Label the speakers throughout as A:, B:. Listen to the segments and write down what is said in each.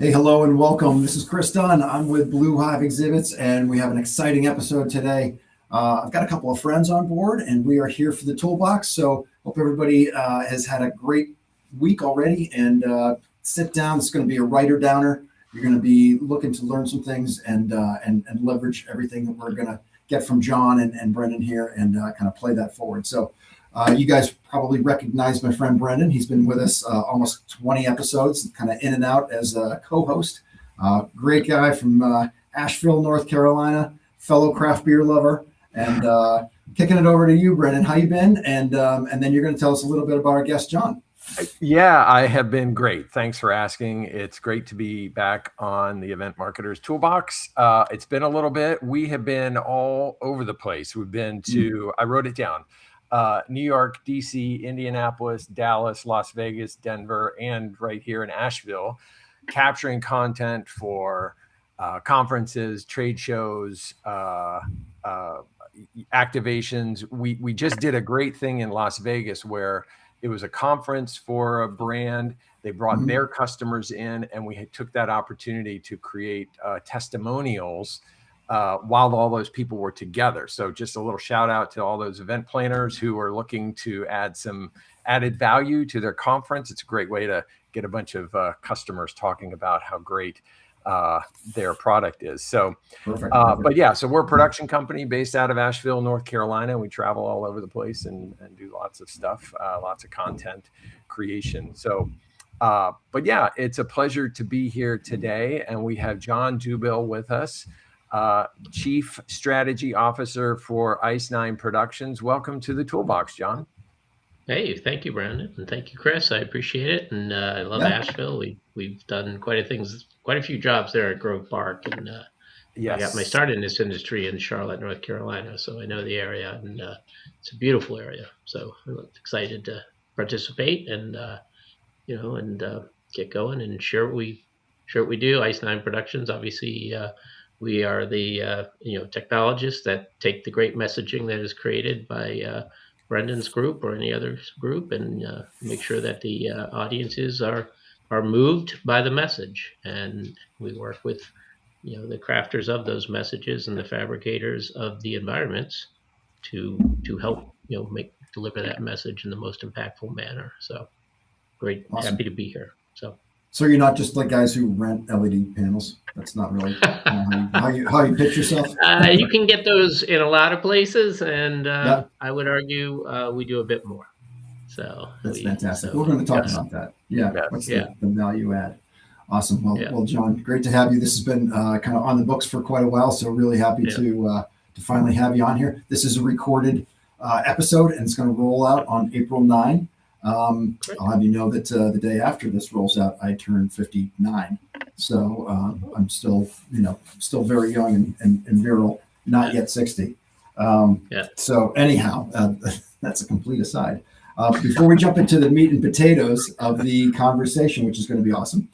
A: Hey, hello and welcome. This is Chris Dunn. I'm with Blue Hive Exhibits, and we have an exciting episode today. I've got a couple of friends on board, and we are here for the Toolbox. So, hope everybody has had a great week already. And sit down. It's going to be a writer downer. You're going to be looking to learn some things and leverage everything that we're going to get from John and Brendon here, and kind of play that forward. So. You guys probably recognize my friend Brendon. He's been with us almost 20 episodes, kind of in and out as a co-host. Great guy from Asheville, North Carolina, fellow craft beer lover. And kicking it over to you, Brendon. How you been? And then you're going to tell us a little bit about our guest, John.
B: Yeah, I have been great. Thanks for asking. It's great to be back on the Event Marketers Toolbox. It's been a little bit. We have been all over the place. We've been to, I wrote it down, New York, DC, Indianapolis, Dallas, Las Vegas, Denver, and right here in Asheville, capturing content for conferences, trade shows, activations. We just did a great thing in Las Vegas where it was a conference for a brand. They brought their customers in, and we took that opportunity to create testimonials while all those people were together. So just a little shout out to all those event planners who are looking to add some added value to their conference. It's a great way to get a bunch of customers talking about how great their product is. So,
A: Perfect.
B: But yeah, so we're a production company based out of Asheville, North Carolina. We travel all over the place and do lots of stuff, lots of content creation. So, but yeah, it's a pleasure to be here today. And we have John Dubil with us, Chief Strategy Officer for Ice 9 Productions. Welcome to the Toolbox, John.
C: Hey, thank you, Brendon, and thank you, Chris. I appreciate it, and I love Asheville. We've done quite a few jobs there at Grove Park, and I got my start in this industry in Charlotte, North Carolina, so I know the area, and it's a beautiful area. So I'm excited to participate and get going and share what we do. Ice 9 Productions, obviously. We are the technologists that take the great messaging that is created by Brendon's group or any other group, and make sure that the audiences are moved by the message. And we work with the crafters of those messages and the fabricators of the environments to help deliver that message in the most impactful manner. So great, awesome. Happy to be here.
A: So you're not just like guys who rent LED panels. That's not really how you pitch yourself.
C: You can get those in a lot of places, and I would argue we do a bit more. So
A: that's fantastic. We're going to talk about that. Yeah, what's the value add? Awesome. Well, John, great to have you. This has been kind of on the books for quite a while, so really happy to finally have you on here. This is a recorded episode, and it's going to roll out on April 9. I'll have you know that the day after this rolls out, I turn 59. So I'm still very young and virile, not yet 60. So anyhow, that's a complete aside. Before we jump into the meat and potatoes of the conversation, which is going to be awesome,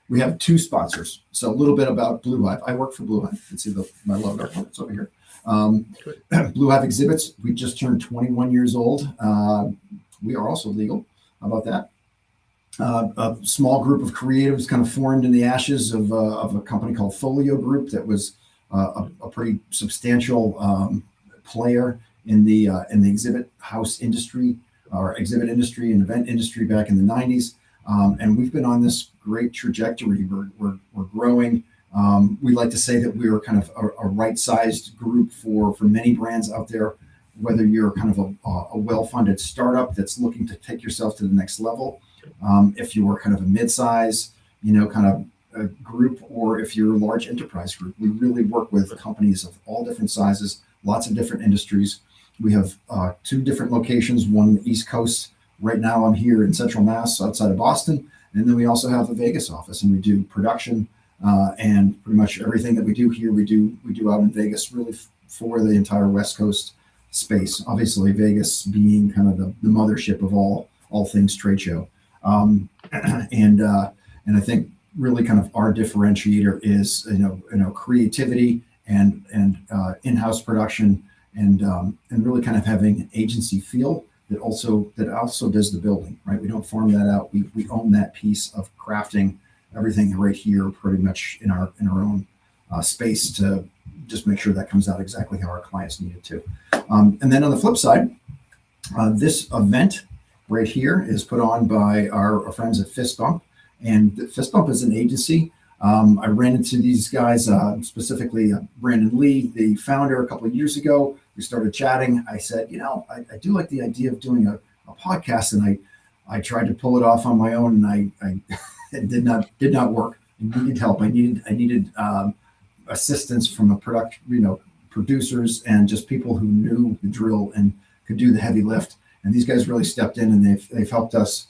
A: we have two sponsors. So a little bit about Blue Hive. I work for Blue Hive. You can see my logo. It's over here. Blue Hive Exhibits. We just turned 21 years old. We are also legal. How about that? A small group of creatives kind of formed in the ashes of a company called Folio Group that was a pretty substantial player in the exhibit house industry or exhibit industry and event industry back in the 90s. And we've been on this great trajectory. We're growing. We like to say that we are kind of a right-sized group for many brands out there. Whether you're kind of a well-funded startup that's looking to take yourself to the next level, if you are kind of a mid-size, kind of a group, or if you're a large enterprise group, we really work with companies of all different sizes, lots of different industries. We have two different locations, one on the East Coast. Right now I'm here in Central Mass outside of Boston. And then we also have a Vegas office, and we do production and pretty much everything that we do here, we do out in Vegas, really for the entire West Coast space. Obviously, Vegas being kind of the mothership of all things trade show, and I think really kind of our differentiator is creativity and in-house production and really kind of having an agency feel that also does the building, right? We don't farm that out. We own that piece of crafting everything right here, pretty much in our own space to just make sure that comes out exactly how our clients need it to. And then on the flip side, this event right here is put on by our friends at Fist Bump, and Fist Bump is an agency. I ran into these guys, specifically Brendon Lee, the founder, a couple of years ago. We started chatting. I said, I do like the idea of doing a podcast, and I tried to pull it off on my own, and I it did not work. I needed help. I needed assistance from producers and just people who knew the drill and could do the heavy lift. And these guys really stepped in, and they've helped us.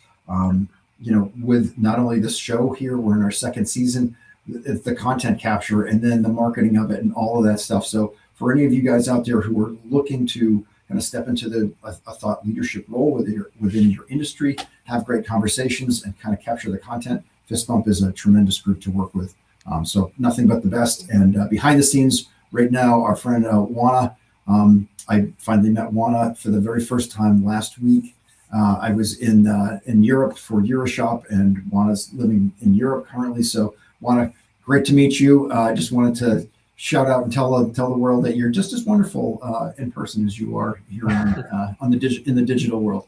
A: With not only this show here, we're in our second season, the content capture, and then the marketing of it and all of that stuff. So for any of you guys out there who are looking to kind of step into a thought leadership role within your industry, have great conversations and kind of capture the content, Fist Bump is a tremendous group to work with. So nothing but the best. And behind the scenes right now, our friend Juana, I finally met Juana for the very first time last week. I was in Europe for Euroshop, and Juana's living in Europe currently. So Juana, great to meet you. I just wanted to shout out and tell the world that you're just as wonderful in person as you are here in the digital world.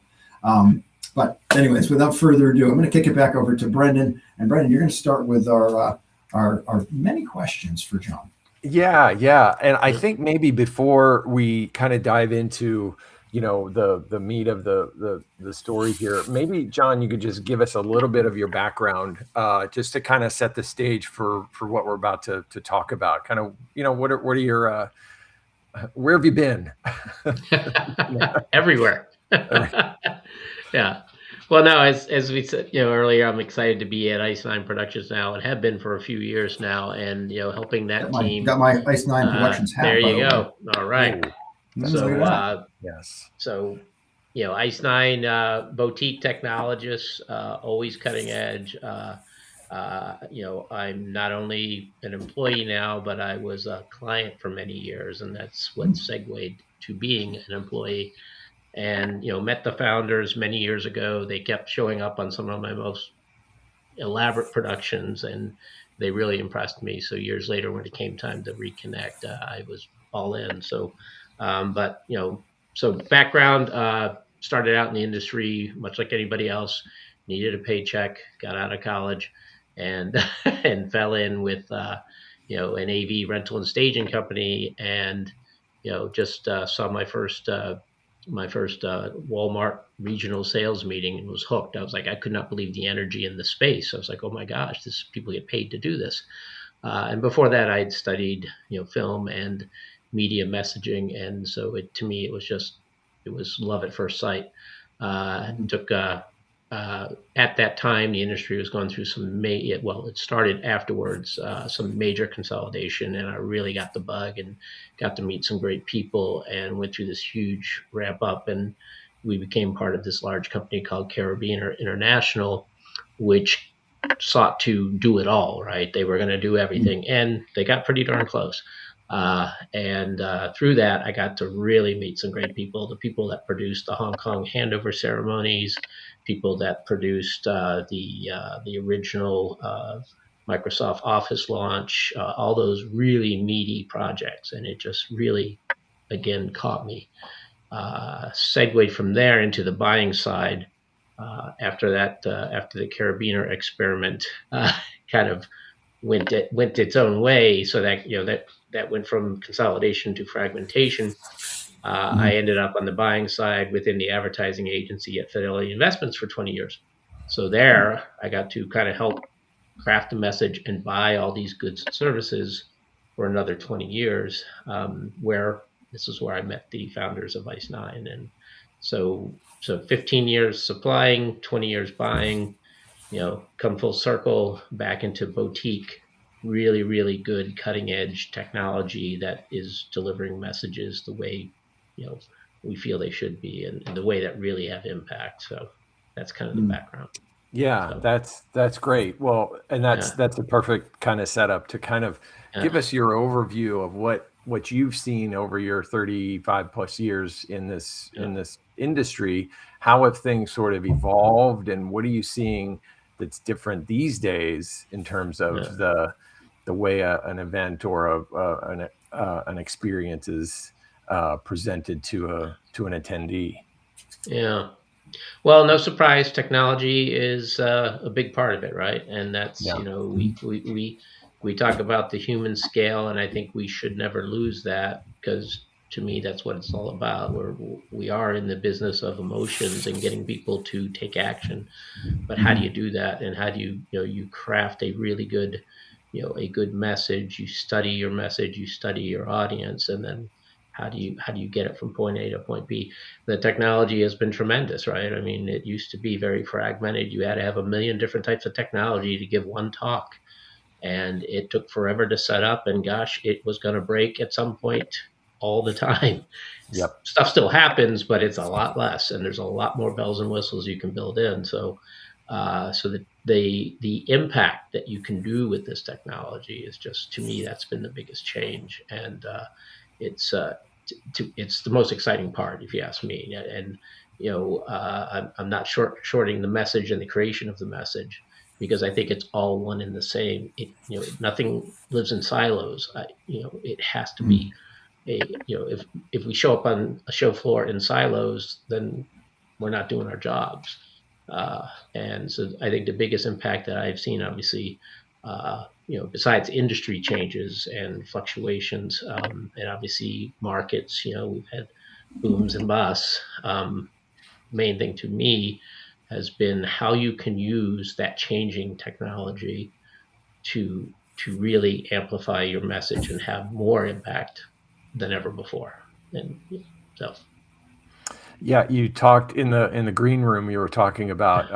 A: But anyways, without further ado, I'm going to kick it back over to Brendon. And Brendon, you're going to start with our many questions for John.
B: Yeah. And I think maybe before we kind of dive into, the meat of the story here, maybe John, you could just give us a little bit of your background, just to kind of set the stage for what we're about to talk about. Kind of, what are your, where have you been?
C: Everywhere. Yeah. Well, no, as we said, earlier, I'm excited to be at Ice 9 Productions now, and have been for a few years now, and helping that team.
A: Got my Ice 9 Productions hat.
C: There you go. All right.
A: Ooh.
B: Yes.
C: So, Ice 9 boutique technologists, always cutting edge. I'm not only an employee now, but I was a client for many years, and that's what segued to being an employee. And, met the founders many years ago. They kept showing up on some of my most elaborate productions, and they really impressed me. So years later, when it came time to reconnect, I was all in. So, so background, started out in the industry, much like anybody else, needed a paycheck, got out of college, and and fell in with, an AV rental and staging company, and, just saw my first Walmart regional sales meeting and was hooked. I was like, I could not believe the energy in the space. I was like, oh my gosh, people get paid to do this. And before that, I had studied, film and media messaging. And so to me, it was love at first sight. At that time, the industry was going through it started afterwards, some major consolidation, and I really got the bug and got to meet some great people and went through this huge ramp up, and we became part of this large company called Carabiner International, which sought to do it all, right? They were going to do everything, and they got pretty darn close. And through that, I got to really meet some great people, the people that produced the Hong Kong handover ceremonies, people that produced the original Microsoft Office launch, all those really meaty projects. And it just really, again, caught me. Segued from there into the buying side. After the Carabiner experiment kind of went its own way, so that that went from consolidation to fragmentation. I ended up on the buying side within the advertising agency at Fidelity Investments for 20 years. So there, I got to kind of help craft a message and buy all these goods and services for another 20 years, where this is where I met the founders of Ice 9. And so 15 years supplying, 20 years buying, come full circle back into boutique, really, really good cutting edge technology that is delivering messages the way, we feel they should be, and the way that really have impact. So that's kind of the background.
B: Yeah, so, that's great. Well, and that's a perfect kind of setup to kind of give us your overview of what you've seen over your 35 plus years in this industry. How have things sort of evolved, and what are you seeing that's different these days in terms of the way an event or an experience is presented to an attendee.
C: Yeah. Well, no surprise, technology is a big part of it, right? And that's, we talk about the human scale, and I think we should never lose that, because to me, that's what it's all about. We are in the business of emotions and getting people to take action. But how do you do that? And how do you craft a really good, a good message? You study your message, you study your audience, and then how do you get it from point A to point B? The technology has been tremendous, right? I mean, it used to be very fragmented. You had to have a million different types of technology to give one talk, and it took forever to set up. And gosh, it was going to break at some point all the time.
B: Yep.
C: Stuff still happens, but it's a lot less, and there's a lot more bells and whistles you can build in. So the impact that you can do with this technology is just, to me, that's been the biggest change, and it's the most exciting part, if you ask me. And I'm not shorting the message and the creation of the message, because I think it's all one and the same. Nothing lives in silos. It has to be if we show up on a show floor in silos, then we're not doing our jobs. And so I think the biggest impact that I've seen, obviously, besides industry changes and fluctuations, and obviously markets, we've had booms and busts. Main thing to me has been how you can use that changing technology to really amplify your message and have more impact than ever before. And so.
B: Yeah, you talked in the green room. You were talking about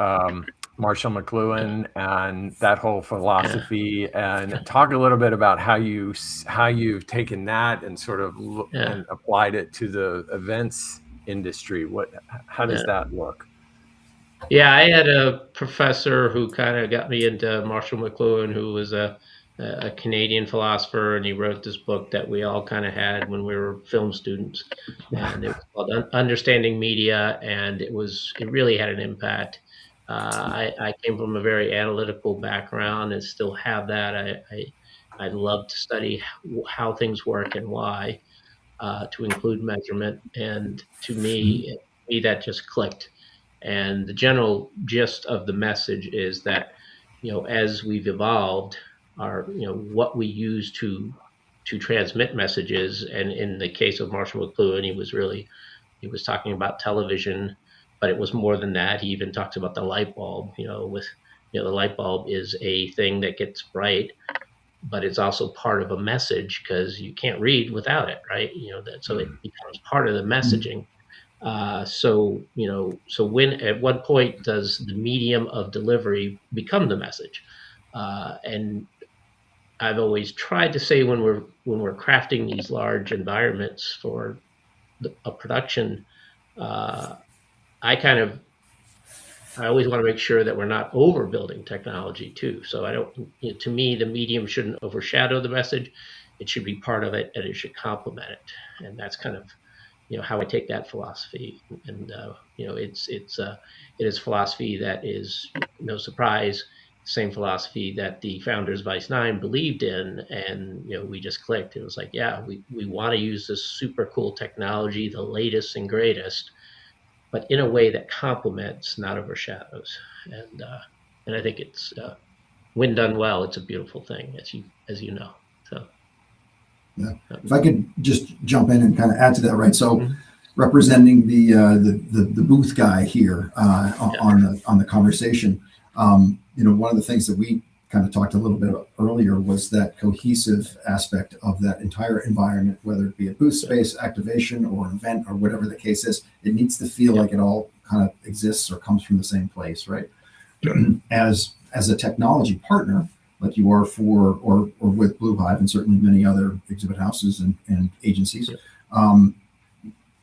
B: Marshall McLuhan and that whole philosophy, and talk a little bit about how you've taken that and sort of and applied it to the events industry. How does that look?
C: Yeah, I had a professor who kind of got me into Marshall McLuhan, who was a Canadian philosopher, and he wrote this book that we all kind of had when we were film students, and it was called Understanding Media, and it really had an impact. I came from a very analytical background and still have that. I love to study how things work and why, to include measurement, and to me that just clicked. And the general gist of the message is that, as we've evolved, what we use to transmit messages, and in the case of Marshall McLuhan, he was talking about television, but it was more than that. He even talks about the light bulb. The light bulb is a thing that gets bright, but it's also part of a message, because you can't read without it, right? So it becomes part of the messaging. So at what point does the medium of delivery become the message? And I've always tried to say, when we're crafting these large environments for a production, I always want to make sure that we're not overbuilding technology too. So to me, the medium shouldn't overshadow the message. It should be part of it, and it should complement it. And that's kind of how I take that philosophy. And it is philosophy that is, no surprise, the same philosophy that the founders of Vice 9 believed in, and we just clicked. It was like, we want to use this super cool technology, the latest and greatest, but in a way that complements, not overshadows. And I think it's when done well, it's a beautiful thing, as you know. So.
A: Yeah. If I could just jump in and kind of add to that, right? So, representing the booth guy here on the conversation, one of the things that we kind of talked a little bit about earlier was that cohesive aspect of that entire environment, whether it be a booth space, activation, or an event, or whatever the case is. It needs to feel like it all kind of exists or comes from the same place, right? As a technology partner, like you are for or with Blue Hive, and certainly many other exhibit houses and agencies.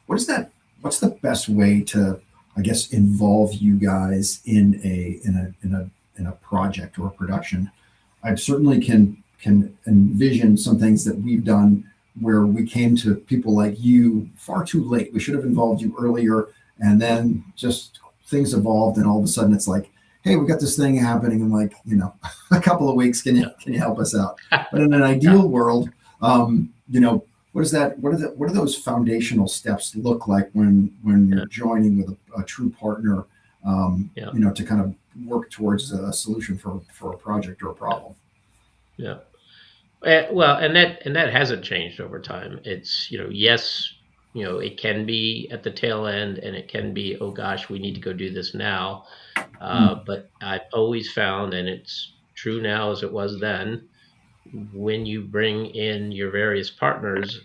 A: What's the best way to, I guess, involve you guys in a project or a production? I certainly can envision some things that we've done where we came to people like you far too late. We should have involved you earlier, and then just things evolved, and all of a sudden it's like, hey, we got this thing happening in like, a couple of weeks. Can you help us out? But in an ideal world, what is that? What do those foundational steps look like when you're joining with a true partner, to kind of work towards a solution for a project or a problem?
C: Yeah. Well, and that hasn't changed over time. It's, yes, it can be at the tail end, and it can be, oh gosh, we need to go do this now. But I've always found, and it's true now as it was then, when you bring in your various partners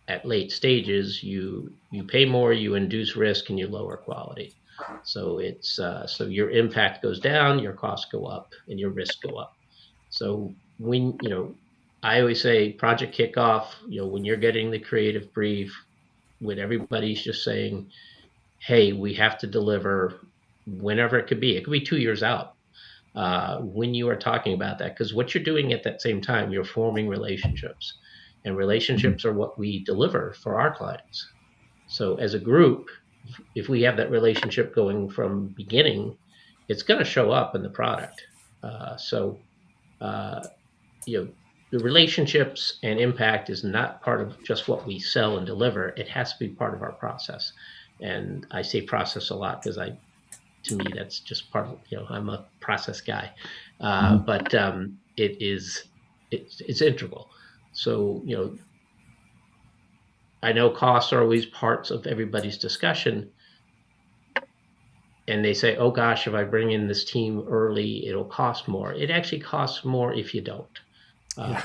C: at late stages, you pay more, you induce risk, and you lower quality. So it's so your impact goes down, your costs go up, and your risks go up. So when I always say project kickoff, when you're getting the creative brief, when everybody's just saying, hey, we have to deliver whenever it could be 2 years out. When you are talking about that, because what you're doing at that same time, you're forming relationships, and relationships are what we deliver for our clients. So as a group, if we have that relationship going from beginning, it's going to show up in the product. The relationships and impact is not part of just what we sell and deliver. It has to be part of our process. And I say process a lot because to me, that's just part of, I'm a process guy. But it's integral. So, I know costs are always parts of everybody's discussion. And they say, oh gosh, if I bring in this team early, it'll cost more. It actually costs more if you don't.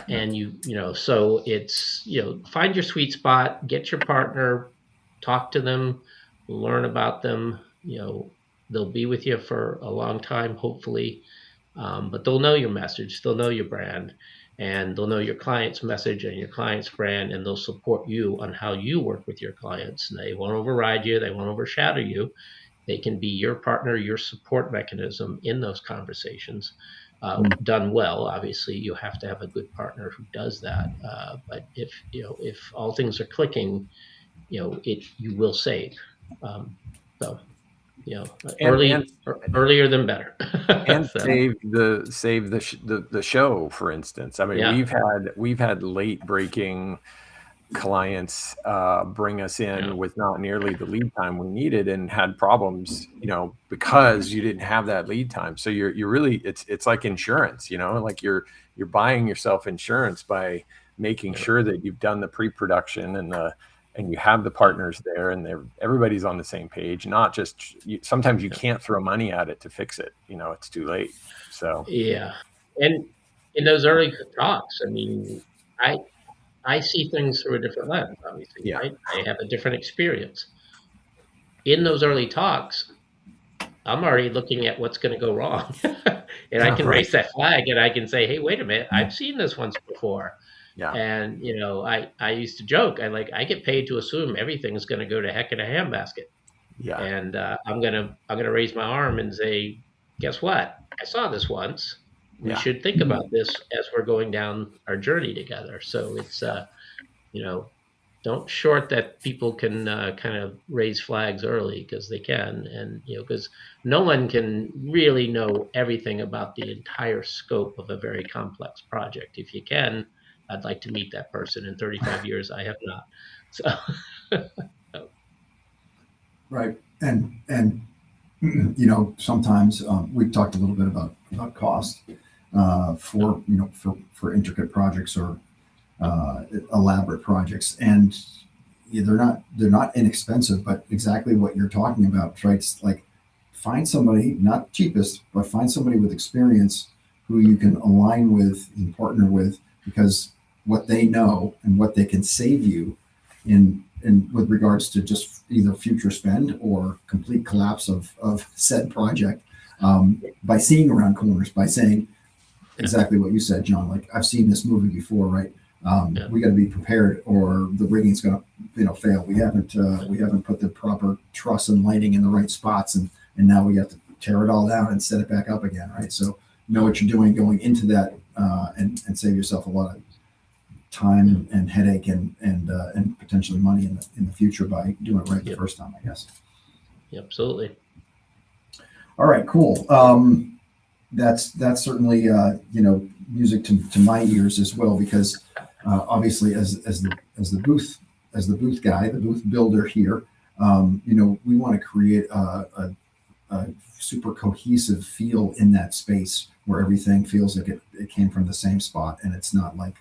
C: And so it's, find your sweet spot, get your partner, talk to them, learn about them. They'll be with you for a long time, hopefully, but they'll know your message, they'll know your brand, and they'll know your client's message and your client's brand, and they'll support you on how you work with your clients. They won't override you, they won't overshadow you. They can be your partner, your support mechanism in those conversations. Done well, obviously, you have to have a good partner who does that. But if all things are clicking, you will save. Earlier than better.
B: And save the show, for instance. I mean, we've had late breaking clients bring us in with not nearly the lead time we needed, and had problems, because you didn't have that lead time. So you're really, it's like insurance, like you're buying yourself insurance by making sure that you've done the pre-production and you have the partners there, and everybody's on the same page. Not just sometimes you can't throw money at it to fix it. It's too late. So
C: and in those early talks, I mean, I see things through a different lens, obviously. Right? I have a different experience. In those early talks, I'm already looking at what's going to go wrong. And I can raise that flag, and I can say, hey, wait a minute, I've seen this once before. Yeah. And, I used to joke, I get paid to assume everything's going to go to heck in a handbasket. Yeah. And I'm going to raise my arm and say, guess what? I saw this once. We should think about this as we're going down our journey together. So it's, don't short that people can kind of raise flags early, because they can. And, because no one can really know everything about the entire scope of a very complex project. If you can, I'd like to meet that person. In 35 years, I have not. So.
A: Right. And sometimes we've talked a little bit about cost. For intricate projects or elaborate projects, and they're not inexpensive, but exactly what you're talking about, right? It's like, find somebody, not cheapest, but find somebody with experience who you can align with and partner with, because what they know and what they can save you in with regards to just either future spend or complete collapse of said project, by seeing around corners, by saying exactly what you said, John. Like, I've seen this movie before, right? We got to be prepared, or the rigging's going to, fail. We haven't put the proper truss and lighting in the right spots, and now we have to tear it all down and set it back up again, right? So know what you're doing going into that, and save yourself a lot of time and headache and potentially money in the future by doing it right the first time, I guess.
C: Absolutely.
A: All right, cool. That's certainly music to my ears as well, because obviously as the booth guy, the booth builder here, we want to create a super cohesive feel in that space where everything feels like it came from the same spot, and it's not like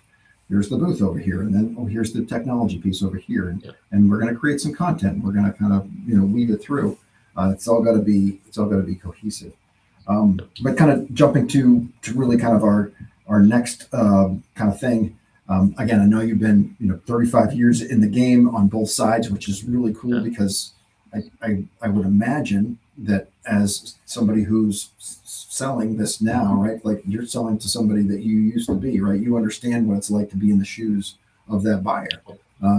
A: here's the booth over here and then here's the technology piece over here, and we're going to create some content and we're going to kind of weave it through. It's all got to be cohesive. But kind of jumping to really kind of our next kind of thing. Again, I know you've been 35 years in the game on both sides, which is really cool, because I would imagine that as somebody who's selling this now, right? Like you're selling to somebody that you used to be, right? You understand what it's like to be in the shoes of that buyer.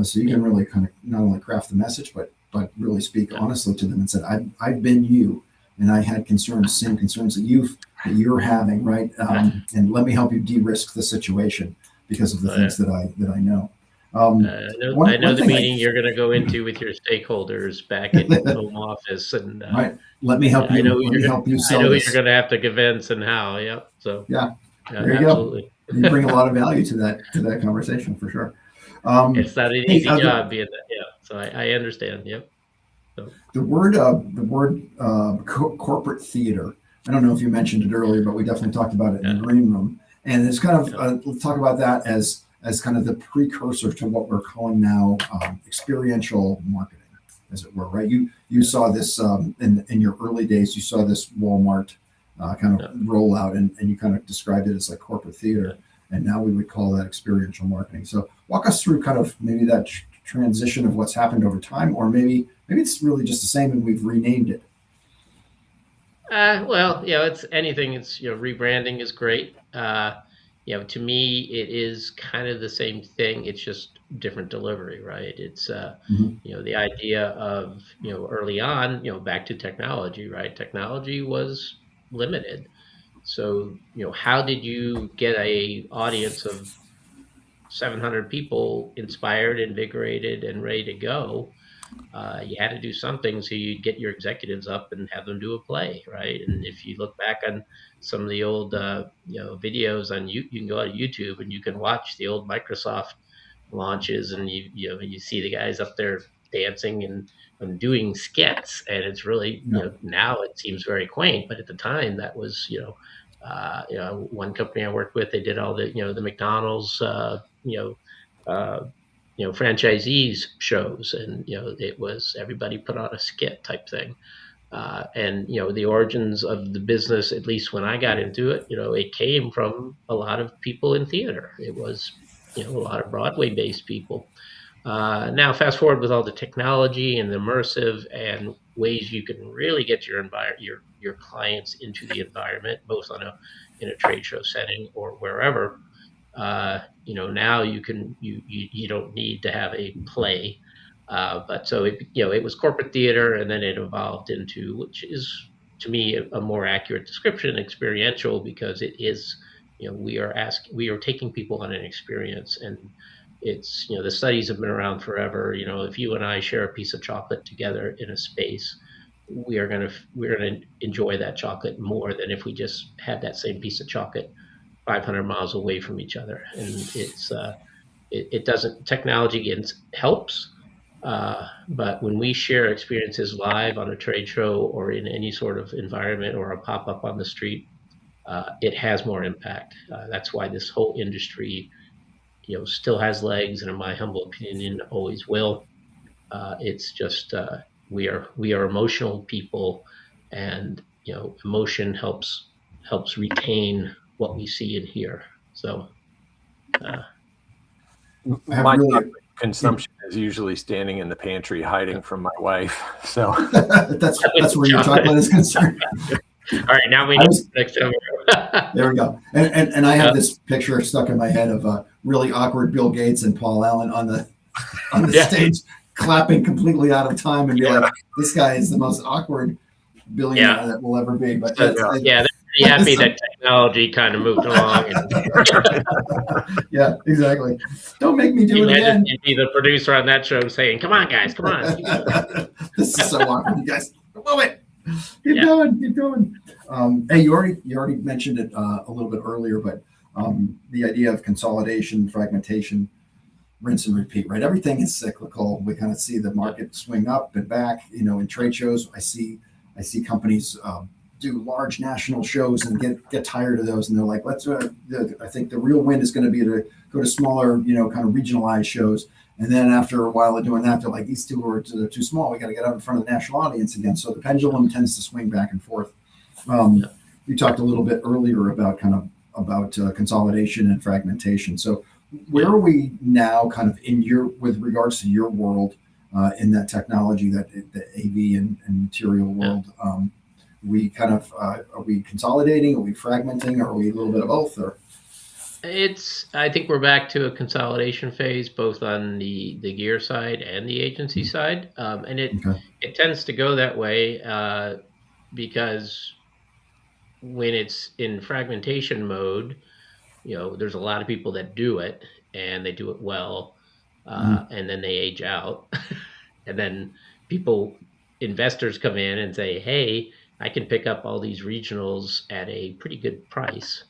A: So you can really kind of not only craft the message, but really speak honestly to them and said, I've been you, and I had same concerns that you're having, right? And let me help you de-risk the situation because of the things that I know.
C: I know the meeting you're going to go into with your stakeholders back at the home office, and
A: right. Let me help you. I know you sell.
C: I know you're going to have to convince and how. Yep. So
A: there you absolutely go. You bring a lot of value to that conversation for sure.
C: It's not an easy job being that. Yeah. So I understand. Yep. So.
A: The word corporate theater. I don't know if you mentioned it earlier, but we definitely talked about it in the green room. And it's kind of let's talk about that as kind of the precursor to what we're calling now experiential marketing, as it were, right? You saw this in your early days. You saw this Walmart kind of rollout, and you kind of described it as like corporate theater, and now we would call that experiential marketing. So walk us through kind of maybe that transition of what's happened over time, or maybe it's really just the same and we've renamed it.
C: Well, it's anything. It's rebranding is great. To me, it is kind of the same thing. It's just different delivery, right? It's the idea of early on, back to technology, right? Technology was limited, so how did you get a audience of 700 people inspired, invigorated, and ready to go? You had to do something, so you'd get your executives up and have them do a play, right? And if you look back on some of the old videos on you can go to YouTube and you can watch the old Microsoft launches, and you see the guys up there dancing and doing skits, and it's really now it seems very quaint, but at the time that was one company I worked with, they did all the the McDonald's franchisees shows, and it was everybody put on a skit type thing, and the origins of the business, at least when I got into it, it came from a lot of people in theater. It was a lot of Broadway based people. Now fast forward with all the technology and the immersive and ways you can really get your clients into the environment, both in a trade show setting or wherever. Now you don't need to have a play, but so it was corporate theater, and then it evolved into, which is to me a more accurate description, experiential, because it is we are taking people on an experience, and it's the studies have been around forever. If you and I share a piece of chocolate together in a space, we're gonna enjoy that chocolate more than if we just had that same piece of chocolate 500 miles away from each other. And it's it doesn't, technology helps, but when we share experiences live on a trade show or in any sort of environment or a pop-up on the street, it has more impact. That's why this whole industry still has legs, and in my humble opinion always will. It's just we are emotional people, and emotion helps retain what we see and hear. So
B: my consumption is usually standing in the pantry hiding from my wife. So
A: that's where your chocolate is concerned.
C: All right, now we need next time.
A: There we go. And I have this picture stuck in my head of a really awkward Bill Gates and Paul Allen on the stage, clapping completely out of time, and be like, "This guy is the most awkward billionaire that will ever be." But
C: they're pretty happy that technology kind of moved along.
A: Yeah, exactly. Don't make me do it again.
C: You'd be the producer on that show saying, "Come on, guys, come on."
A: This is so awkward, you guys. Move it. Keep going. Hey, you already mentioned it a little bit earlier, but the idea of consolidation, fragmentation, rinse and repeat, right? Everything is cyclical. We kind of see the market swing up and back. In trade shows, I see companies do large national shows and get tired of those, and they're like, let's. I think the real win is going to be to go to smaller, kind of regionalized shows. And then after a while of doing that, they're like, these two are too small. We got to get out in front of the national audience again. So the pendulum tends to swing back and forth. You talked a little bit earlier about consolidation and fragmentation. So where are we now, kind of with regards to your world in that technology, that the AV and material world? We kind of are we consolidating? Are we fragmenting? Are we a little bit of both? Or
C: I think we're back to a consolidation phase, both on the gear side and the agency side, and it tends to go that way because when it's in fragmentation mode, there's a lot of people that do it and they do it well, and then they age out, and then investors come in and say, "Hey, I can pick up all these regionals at a pretty good price,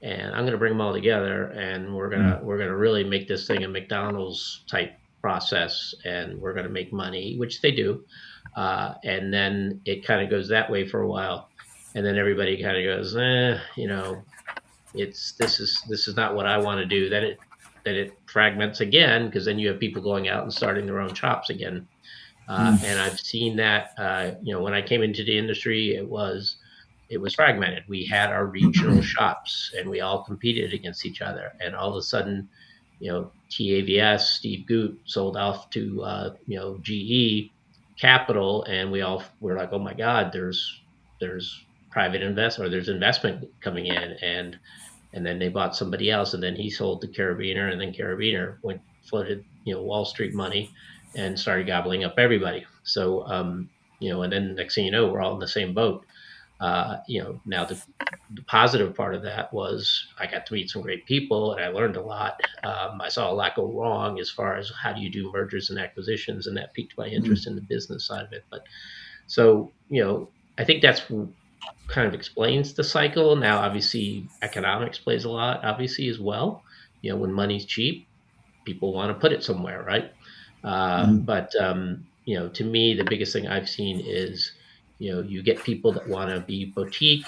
C: and I'm going to bring them all together, and we're gonna really make this thing a McDonald's type process, and we're going to make money," which they do, and then it kind of goes that way for a while, and then everybody kind of goes, this is not what I want to do. Then it fragments again, because then you have people going out and starting their own shops again, and I've seen that. When I came into the industry, it was fragmented. We had our regional shops, and we all competed against each other. And all of a sudden, TAVS, Steve Goot, sold off to GE Capital, and we're like, oh my God, there's private investment, or there's investment coming in, and then they bought somebody else, and then he sold to Carabiner, and then Carabiner floated Wall Street money and started gobbling up everybody. So and then next thing you know, we're all in the same boat. Now the positive part of that was I got to meet some great people, and I learned a lot. I saw a lot go wrong as far as how do you do mergers and acquisitions, and that piqued my interest in the business side of it. But so I think that's kind of explains the cycle. Now, obviously, economics plays a lot, obviously, as well. When money's cheap, people want to put it somewhere, right? But to me, the biggest thing I've seen is you get people that want to be boutique.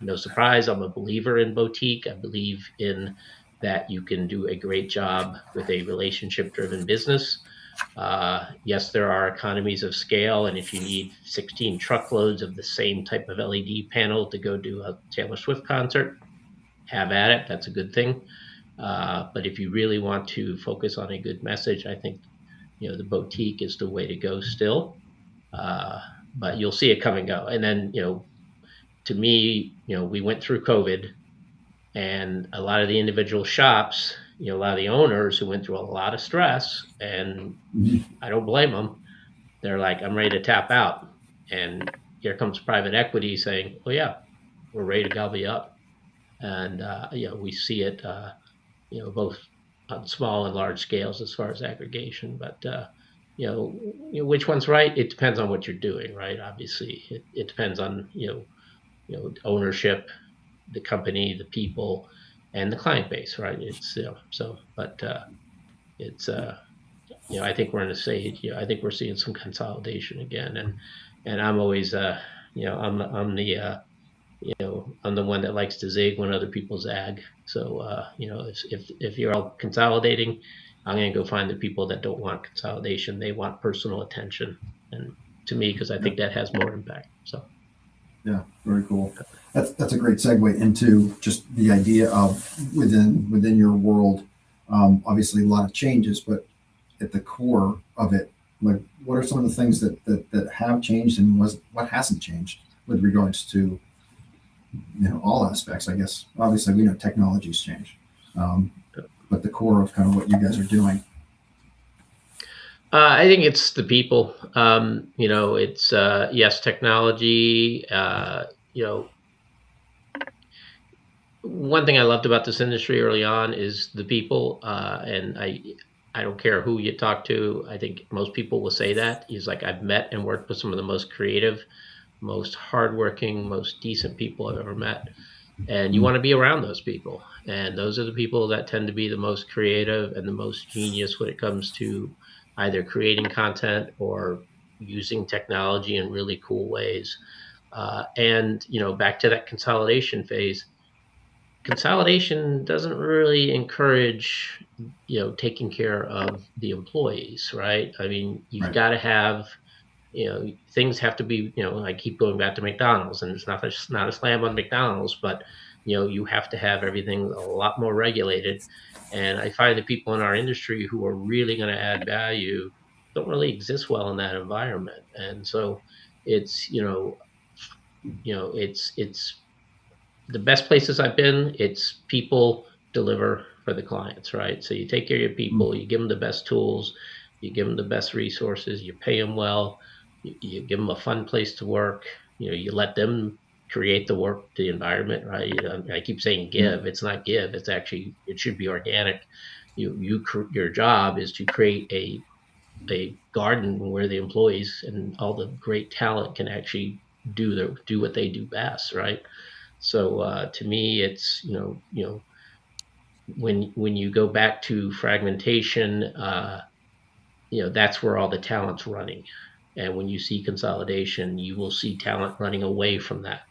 C: No surprise, I'm a believer in boutique. I believe in that you can do a great job with a relationship-driven business. Yes, there are economies of scale, and if you need 16 truckloads of the same type of LED panel to go do a Taylor Swift concert, have at it. That's a good thing. But if you really want to focus on a good message, I think the boutique is the way to go still. But you'll see it come and go. And then to me, we went through COVID, and a lot of the individual shops, a lot of the owners who went through a lot of stress, and I don't blame them. They're like, I'm ready to tap out. And here comes private equity saying, oh yeah, we're ready to gobble you up. And, we see it, both on small and large scales as far as aggregation, but, which one's right? It depends on what you're doing, right? Obviously it depends on, ownership, the company, the people, and the client base, right? It's I think we're in a stage. I think we're seeing some consolidation again, and I'm always, I'm the one that likes to zig when other people zag. So if you're all consolidating, I'm going to go find the people that don't want consolidation. They want personal attention, and to me, because I think that has more impact. So.
A: Yeah, very cool. That's a great segue into just the idea of within your world. Obviously, a lot of changes, but at the core of it, like what are some of the things that have changed, and what hasn't changed with regards to all aspects? I guess obviously we know technology's changed, but the core of kind of what you guys are doing.
C: I think it's the people. It's yes, technology. One thing I loved about this industry early on is the people, and I don't care who you talk to. I think most people will say that. He's like, I've met and worked with some of the most creative, most hardworking, most decent people I've ever met. And you want to be around those people. And those are the people that tend to be the most creative and the most genius when it comes to either creating content or using technology in really cool ways. And, back to that consolidation phase, consolidation doesn't really encourage, taking care of the employees, right? I mean, you've got to have, things have to be, I keep going back to McDonald's, and it's not a slam on McDonald's, but, you have to have everything a lot more regulated. And I find the people in our industry who are really going to add value don't really exist well in that environment. And so it's, it's the best places I've been, it's people deliver for the clients, right? So you take care of your people, you give them the best tools, you give them the best resources, you pay them well, you give them a fun place to work, you let them create the environment, right? I keep saying give, it's not give, it's actually, it should be organic. Your job is to create a garden where the employees and all the great talent can actually do what they do best, right? So to me, it's when you go back to fragmentation, that's where all the talent's running, and when you see consolidation, you will see talent running away from that,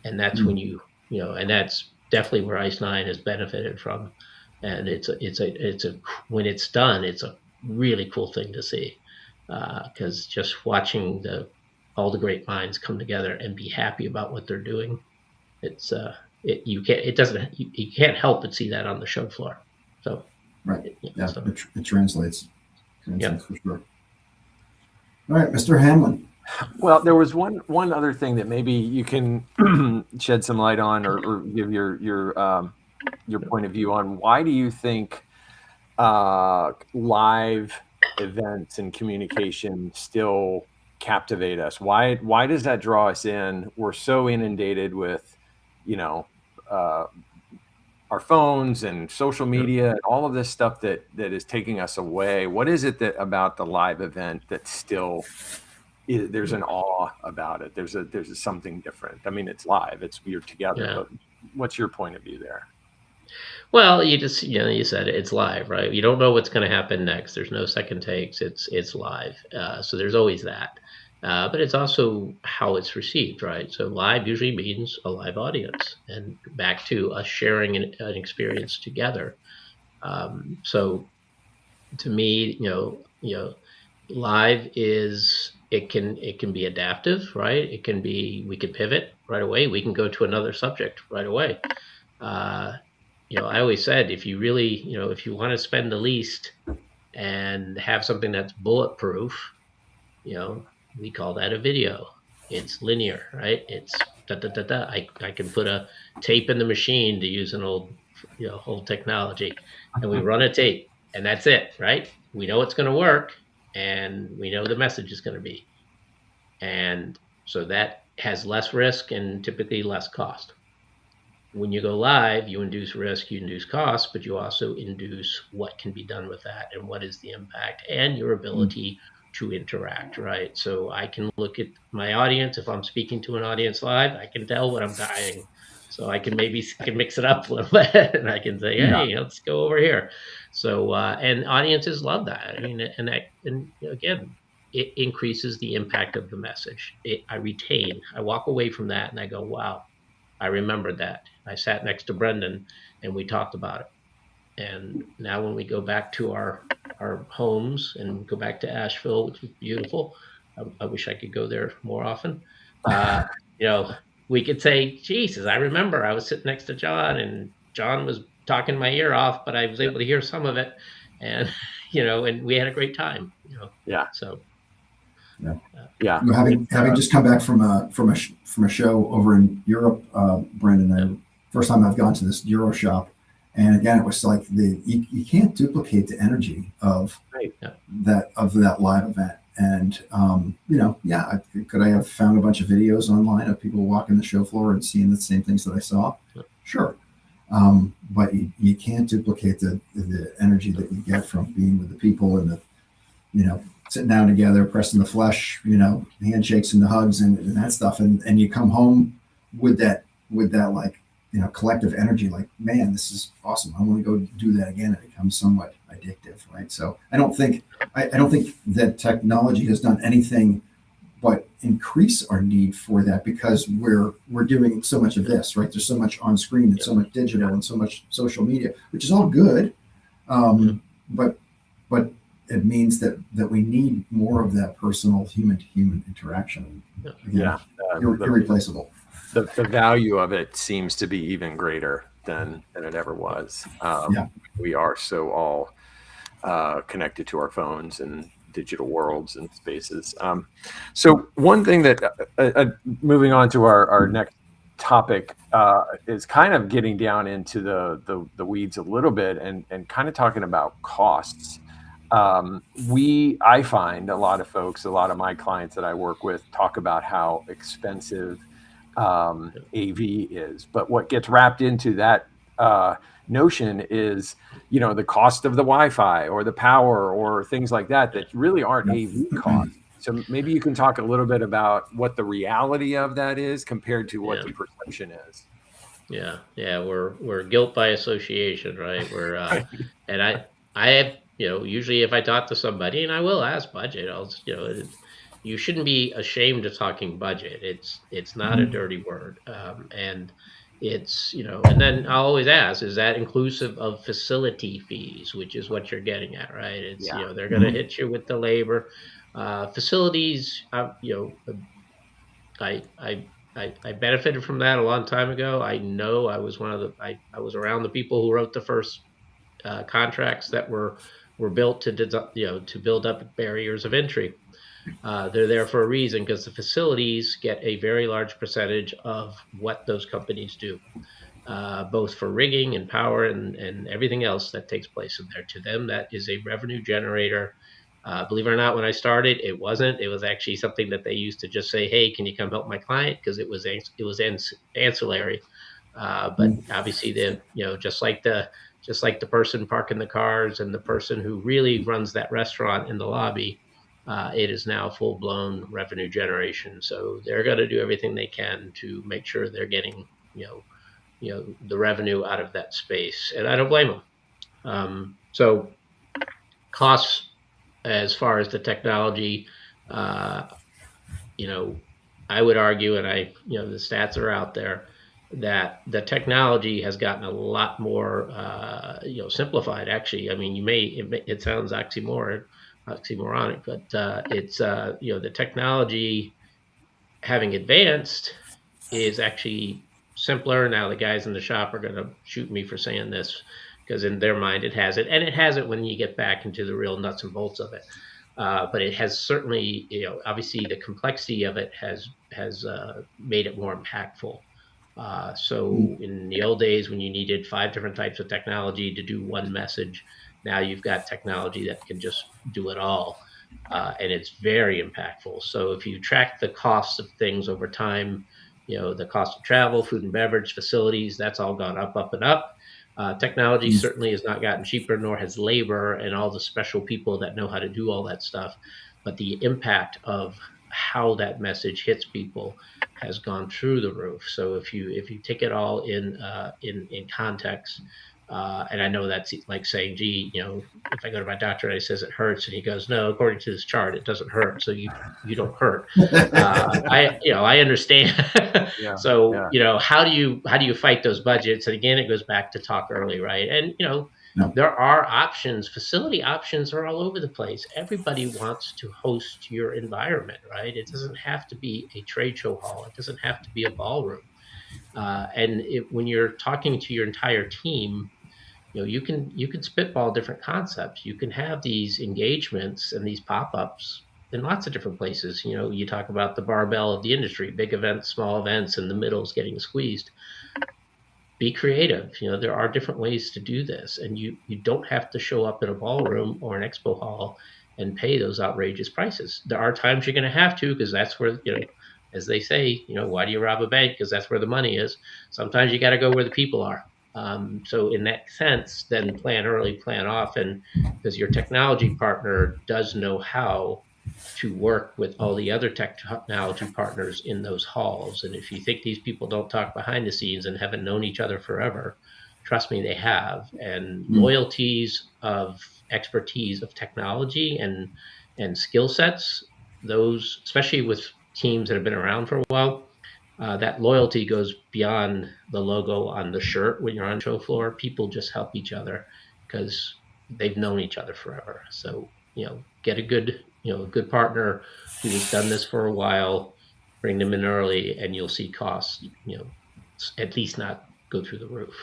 C: and that's when and that's definitely where Ice9 has benefited from, and it's a when it's done, it's a really cool thing to see, because just watching all the great minds come together and be happy about what they're doing. It's you can't help but see that on the show floor. So
A: it translates for sure. All right, Mr. Hamlin.
B: Well, there was one other thing that maybe you can shed some light on, or give your point of view on. Why do you think live events and communication still captivate us? Why does that draw us in? We're so inundated with our phones and social media and all of this stuff that is taking us away. What is it about the live event that still there's an awe about it? There's something different. I mean, it's live, we're together. But what's your point of view there?
C: Well, you just you said it's live, right? You don't know what's going to happen next. There's no second takes. It's live. So there's always that. But it's also how it's received, right? So live usually means a live audience, and back to us sharing an experience together. So to me, live is it can be adaptive, right? We can pivot right away. We can go to another subject right away. I always said, if you really, if you want to spend the least and have something that's bulletproof, we call that a video. It's linear, right? It's I can put a tape in the machine, to use an old technology, and we run a tape, and that's it, right? We know it's going to work, and we know the message is going to be. And so that has less risk and typically less cost. When you go live, you induce risk, you induce cost, but you also induce what can be done with that and what is the impact and your ability to interact, right? So I can look at my audience. If I'm speaking to an audience live, I can tell what I'm dying. So I can mix it up a little bit, and I can say, hey, let's go over here. So and audiences love that. I mean, and again, it increases the impact of the message. I walk away from that, and I go, wow, I remembered that. I sat next to Brendon, and we talked about it. And now when we go back to our homes and go back to Asheville, which is beautiful, I wish I could go there more often. We could say, Jesus, I remember I was sitting next to John, and John was talking my ear off, but I was able to hear some of it, and and we had a great time. So
A: having just come back from a show over in Europe, Brendon, first time I've gone to this Euro shop. And again, it was like you can't duplicate the energy of that live event. And could I have found a bunch of videos online of people walking the show floor and seeing the same things that I saw? Sure, but you can't duplicate the energy that you get from being with the people and sitting down together, pressing the flesh, handshakes and the hugs and that stuff. And you come home with that like, collective energy, like, man, this is awesome. I want to go do that again. It becomes somewhat addictive, right? So I don't think that technology has done anything but increase our need for that, because we're doing so much of this, right? There's so much on screen and so much digital and so much social media, which is all good. But it means that we need more of that personal human to human interaction. Again, irreplaceable.
B: The value of it seems to be even greater than it ever was. We are so all connected to our phones and digital worlds and spaces. So one thing that, moving on to our next topic, is kind of getting down into the weeds a little bit and kind of talking about costs. I find a lot of my clients that I work with talk about how expensive AV is, but what gets wrapped into that notion is, the cost of the Wi-Fi or the power or things like that really aren't AV costs. So maybe you can talk a little bit about what the reality of that is compared to what the perception is.
C: Yeah, we're guilt by association, right? We're and I have, usually if I talk to somebody, and I will ask budget, you shouldn't be ashamed of talking budget. It's not a dirty word, and it's, and then I'll always ask, is that inclusive of facility fees, which is what you're getting at, right? It's they're going to hit you with the labor, facilities. I benefited from that a long time ago. I know I was I was around the people who wrote the first contracts that were built to build up barriers of entry. They're there for a reason, because the facilities get a very large percentage of what those companies do, both for rigging and power and everything else that takes place in there. To them, that is a revenue generator. Believe it or not, when I started, it wasn't. It was actually something that they used to just say, "Hey, can you come help my client?" Because it was ancillary. But obviously, just like the person parking the cars and the person who really runs that restaurant in the lobby, it is now full blown revenue generation. So they're going to do everything they can to make sure they're getting the revenue out of that space, and I don't blame them. So costs. As far as the technology, I would argue, and the stats are out there, that the technology has gotten a lot more, simplified. Actually, I mean, it sounds oxymoronic, but it's the technology having advanced is actually simpler. Now the guys in the shop are going to shoot me for saying this, because in their mind it has it, and it has it when you get back into the real nuts and bolts of it. But it has certainly, obviously the complexity of it has made it more impactful. So in the old days, when you needed 5 different types of technology to do one message, now you've got technology that can just do it all, and it's very impactful. So if you track the costs of things over time, the cost of travel, food and beverage, facilities, that's all gone up, up, and up. Technology certainly has not gotten cheaper, nor has labor and all the special people that know how to do all that stuff. But the impact of how that message hits people has gone through the roof. So if you take it all in context, and I know that's like saying, gee, if I go to my doctor and he says it hurts, and he goes, no, according to this chart, it doesn't hurt. So you don't hurt. I understand. So, how do you fight those budgets? And again, it goes back to talk early, right? And, there are options. Facility options are all over the place. Everybody wants to host your environment, right? It doesn't have to be a trade show hall. It doesn't have to be a ballroom. And when you're talking to your entire team, you can spitball different concepts. You can have these engagements and these pop-ups in lots of different places. You talk about the barbell of the industry, big events, small events, and the middle's getting squeezed. Be creative. There are different ways to do this, and you don't have to show up in a ballroom or an expo hall and pay those outrageous prices. There are times you're going to have to, because that's where, as they say, why do you rob a bank? Because that's where the money is. Sometimes you got to go where the people are. So in that sense, then plan early, plan often, because your technology partner does know how to work with all the other technology partners in those halls. And if you think these people don't talk behind the scenes and haven't known each other forever, trust me, they have. And loyalties of expertise of technology and skill sets, those, especially with teams that have been around for a while, that loyalty goes beyond the logo on the shirt when you're on show floor. People just help each other because they've known each other forever. So, get a good partner who has done this for a while, bring them in early, and you'll see costs, at least not go through the roof.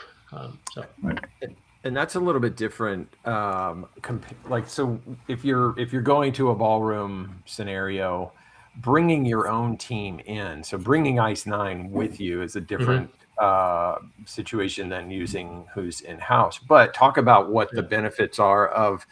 B: And that's a little bit different. So if you're going to a ballroom scenario, bringing your own team in, so bringing Ice 9 with you is a different situation than using who's in-house. But talk about what the benefits are of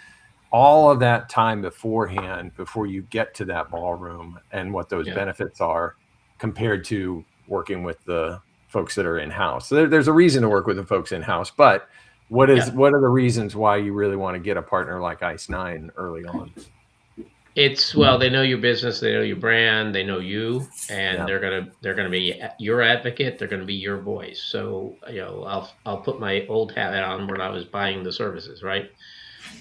B: all of that time beforehand, before you get to that ballroom, and what those benefits are compared to working with the folks that are in-house. So there's a reason to work with the folks in-house, but what are the reasons why you really want to get a partner like Ice 9 early on?
C: Well, they know your business, they know your brand, they know you, and they're gonna be your advocate. They're gonna be your voice. So I'll put my old hat on when I was buying the services. Right,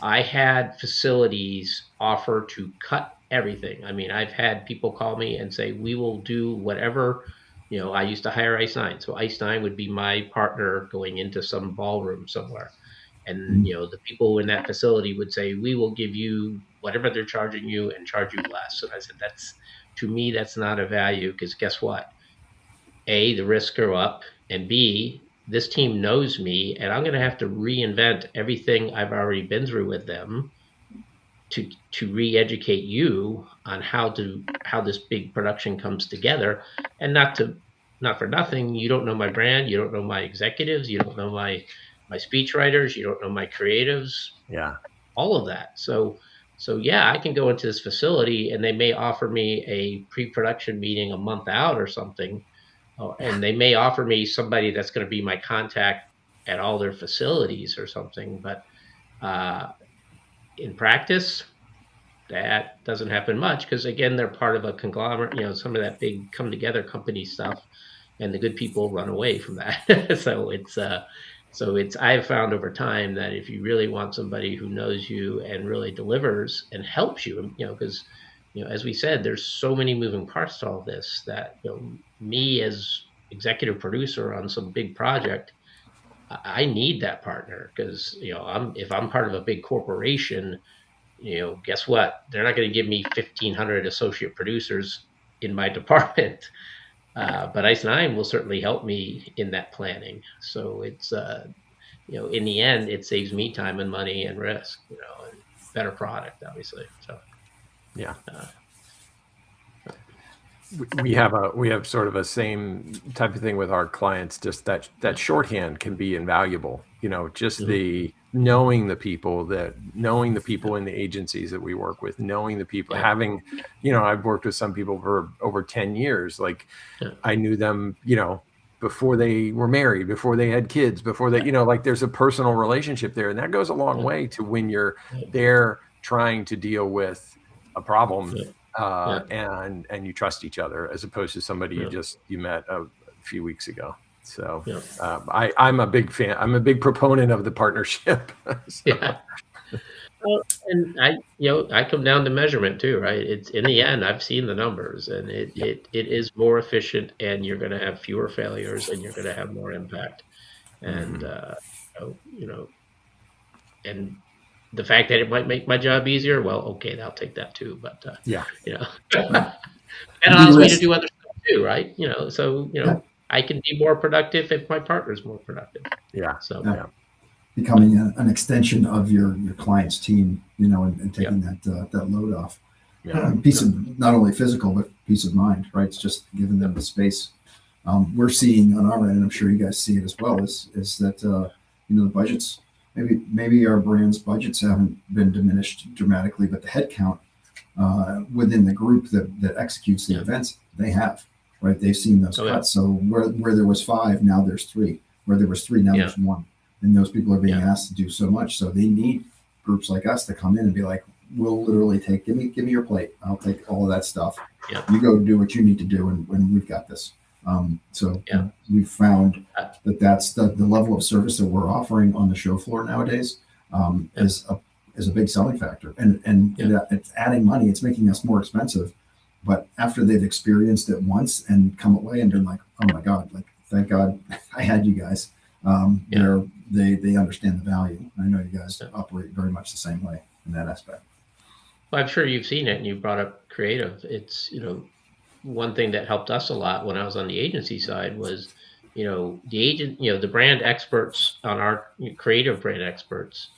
C: I had facilities offer to cut everything. I mean, I've had people call me and say, "We will do whatever." I used to hire Ice 9, so Ice 9 would be my partner going into some ballroom somewhere. And, the people in that facility would say, "We will give you whatever they're charging you and charge you less." And I said, to me, that's not a value, because guess what? A, the risks go up, and B, this team knows me, and I'm going to have to reinvent everything I've already been through with them to re-educate you on how this big production comes together. And not for nothing, you don't know my brand, you don't know my executives, you don't know my speech writers, you don't know my creatives, all of that. So I can go into this facility and they may offer me a pre-production meeting a month out or something, and they may offer me somebody that's going to be my contact at all their facilities or something. But in practice, that doesn't happen much, because again, they're part of a conglomerate, some of that big come together company stuff, and the good people run away from that. So I've found over time that if you really want somebody who knows you and really delivers and helps you, because as we said, there's so many moving parts to all this, that me as executive producer on some big project, I need that partner, because if I'm part of a big corporation, guess what? They're not going to give me 1,500 associate producers in my department. But Ice 9 will certainly help me in that planning. So it's, in the end, it saves me time and money and risk, and better product, obviously. So,
B: we have sort of a same type of thing with our clients. Just that shorthand can be invaluable. Just the knowing the people in the agencies that we work with, knowing the people, having, I've worked with some people for over 10 years. Like I knew them, before they were married, before they had kids, before they, like there's a personal relationship there. And that goes a long way to when you're there trying to deal with a problem. And you trust each other, as opposed to somebody you met a few weeks ago. So I'm a big fan. I'm a big proponent of the partnership.
C: Well, and I come down to measurement too, right? It's in the end, I've seen the numbers, and it is more efficient, and you're going to have fewer failures, and you're going to have more impact. And and the fact that it might make my job easier, well, okay, I'll take that too. But that allows me to do other stuff too, right? I can be more productive if my partner's more productive.
A: Becoming an extension of your client's team, and taking that load off. Peace of, not only physical, but peace of mind, right? It's just giving them the space. We're seeing on our end, and I'm sure you guys see it as well, is that the budgets. Maybe our brand's budgets haven't been diminished dramatically, but the headcount within the group that executes the events, they have, right? They've seen those cuts. So where there was 5, now there's 3. where there was 3, now there's 1. And those people are being asked to do so much. So they need groups like us to come in and be like, we'll literally give me your plate. I'll take all of that stuff. You go do what you need to do, and we've got this. So we've found that's the level of service that we're offering on the show floor nowadays is a big selling factor. And it's adding money. It's making us more expensive. But after they've experienced it once and come away and been like, oh my God, like, thank God I had you guys. They understand the value. I know you guys operate very much the same way in that aspect.
C: Well, I'm sure you've seen it, and you brought up creative. It's, one thing that helped us a lot when I was on the agency side was, the brand experts on our creative brand experts,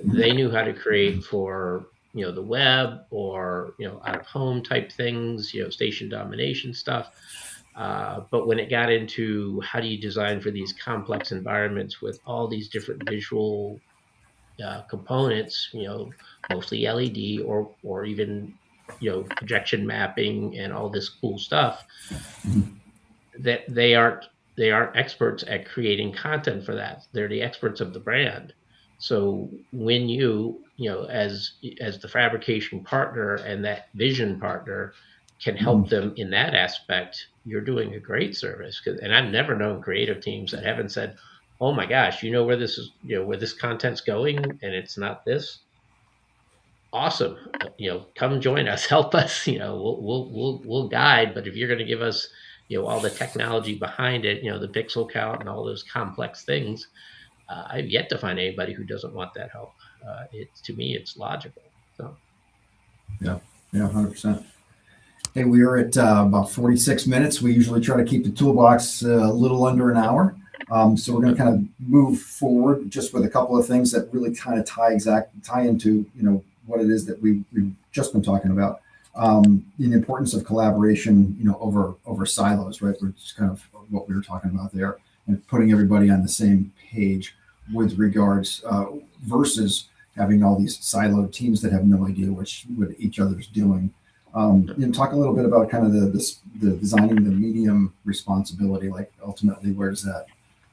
C: they knew how to create for, the web or, out of home type things, station domination stuff. But when it got into how do you design for these complex environments with all these different visual components, mostly LED or even, projection mapping and all this cool stuff, that they aren't experts at creating content for that. They're the experts of the brand. So when you as the fabrication partner and that vision partner can help them in that aspect, you're doing a great service. And I've never known creative teams that haven't said, oh my gosh, where this is, where this content's going, and it's not this. Awesome. Come join us, help us, we'll guide. But if you're going to give us, all the technology behind it, the pixel count and all those complex things, I've yet to find anybody who doesn't want that help. To me, it's logical. So.
A: Yeah, 100%. Hey, we are at about 46 minutes. We usually try to keep the toolbox a little under an hour. So we're going to kind of move forward just with a couple of things that really kind of tie into, what it is that we've just been talking about. The importance of collaboration, over silos, right? Which is kind of what we were talking about there, and putting everybody on the same page with regards versus having all these siloed teams that have no idea what each other's doing. Talk a little bit about kind of the designing the medium responsibility. Like ultimately, where does that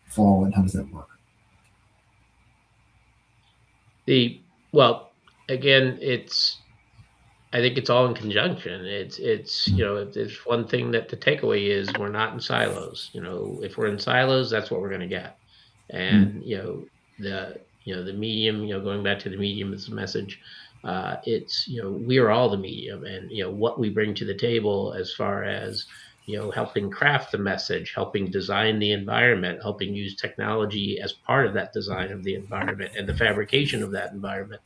A: fall and how does that work?
C: Again, I think it's all in conjunction. It's if there's one thing that the takeaway is, we're not in silos. If we're in silos, that's what we're going to get. And the medium, going back to the medium as a message, it's we are all the medium, and what we bring to the table as far as helping craft the message, helping design the environment, helping use technology as part of that design of the environment and the fabrication of that environment.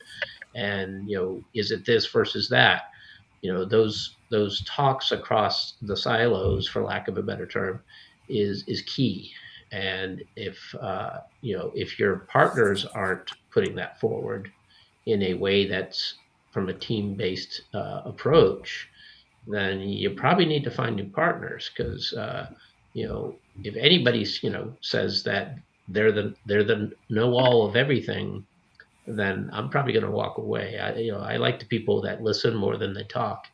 C: And is it this versus that? Those talks across the silos, for lack of a better term, is key. And if your partners aren't putting that forward in a way that's from a team-based approach, then you probably need to find new partners. Because if anybody says that they're the know-all of everything, then I'm probably going to walk away. I like the people that listen more than they talk.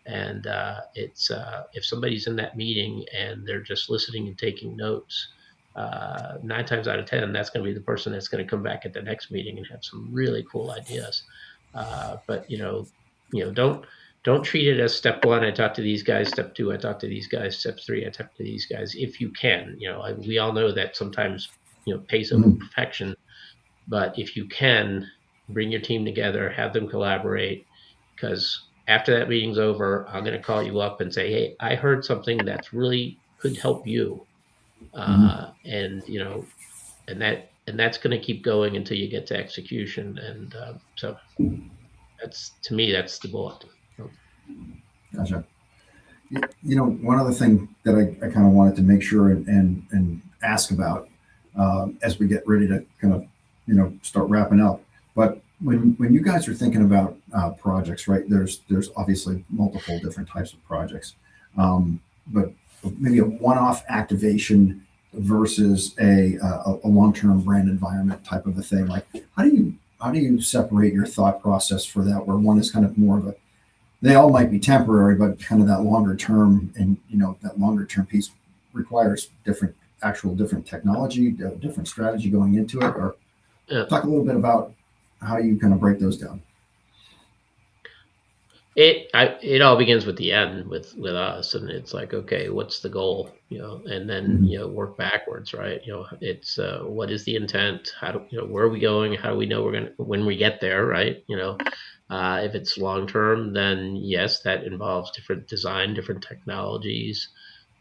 C: And it's if somebody's in that meeting and they're just listening and taking notes, 9 times out of 10, that's going to be the person that's going to come back at the next meeting and have some really cool ideas. But don't treat it as step 1. I talk to these guys. Step 2, I talk to these guys. Step 3, I talk to these guys. If you can, we all know that sometimes pace over perfection. But if you can, bring your team together, have them collaborate, because after that meeting's over, I'm going to call you up and say, hey, I heard something that's really could help you. And that's going to keep going until you get to execution. And so to me, that's the bullet.
A: Gotcha. One other thing that I kind of wanted to make sure and ask about as we get ready to kind of start wrapping up. But when you guys are thinking about projects, right? There's obviously multiple different types of projects, but maybe a one-off activation versus a long-term brand environment type of a thing. Like how do you separate your thought process for that? Where one is kind of more of they all might be temporary, but kind of that longer term, and that longer term piece requires different actual different technology, different strategy going into it? Or talk a little bit about how you kind of break those down.
C: It all begins with the end with us, and it's like, okay, what's the goal, and then work backwards, right? It's what is the intent? How do where are we going? How do we know we're gonna when we get there, right? If it's long term, then yes, that involves different design, different technologies.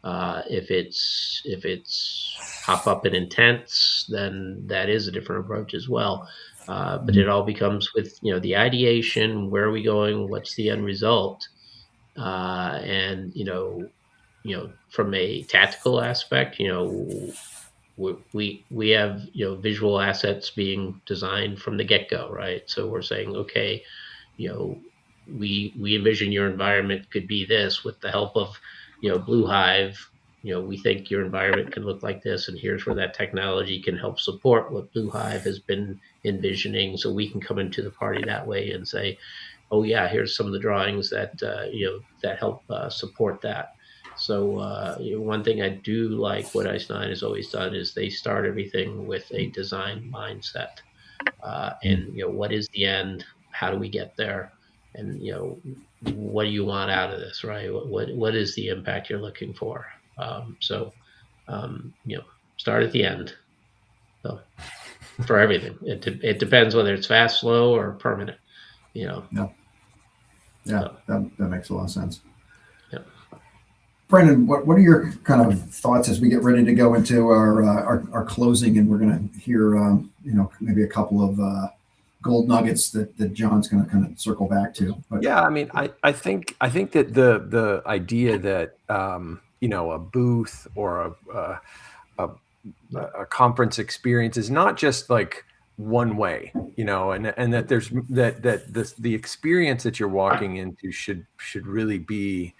C: If it's pop up and intents, then that is a different approach as well. But it all becomes with the ideation. Where are we going? What's the end result? And from a tactical aspect, we have visual assets being designed from the get go, right? So we're saying, okay, we envision your environment could be this with the help of Blue Hive. We think your environment can look like this, and here's where that technology can help support what Blue Hive has been envisioning. So we can come into the party that way and say, oh yeah, here's some of the drawings that that help support that. So one thing I do like what i9 has always done is they start everything with a design mindset, and what is the end? How do we get there? And what do you want out of this, right? What is the impact you're looking for? Start at the end. So for everything, it depends whether it's fast, slow, or permanent.
A: Yeah, so. that makes a lot of sense.
C: Yeah.
A: Brendon, what are your kind of thoughts as we get ready to go into our closing, and we're going to hear maybe a couple of gold nuggets that John's going to kind of circle back to. But,
B: yeah, I mean, I think that the idea that a booth or a conference experience is not just like one way, and that there's the experience that you're walking into should really be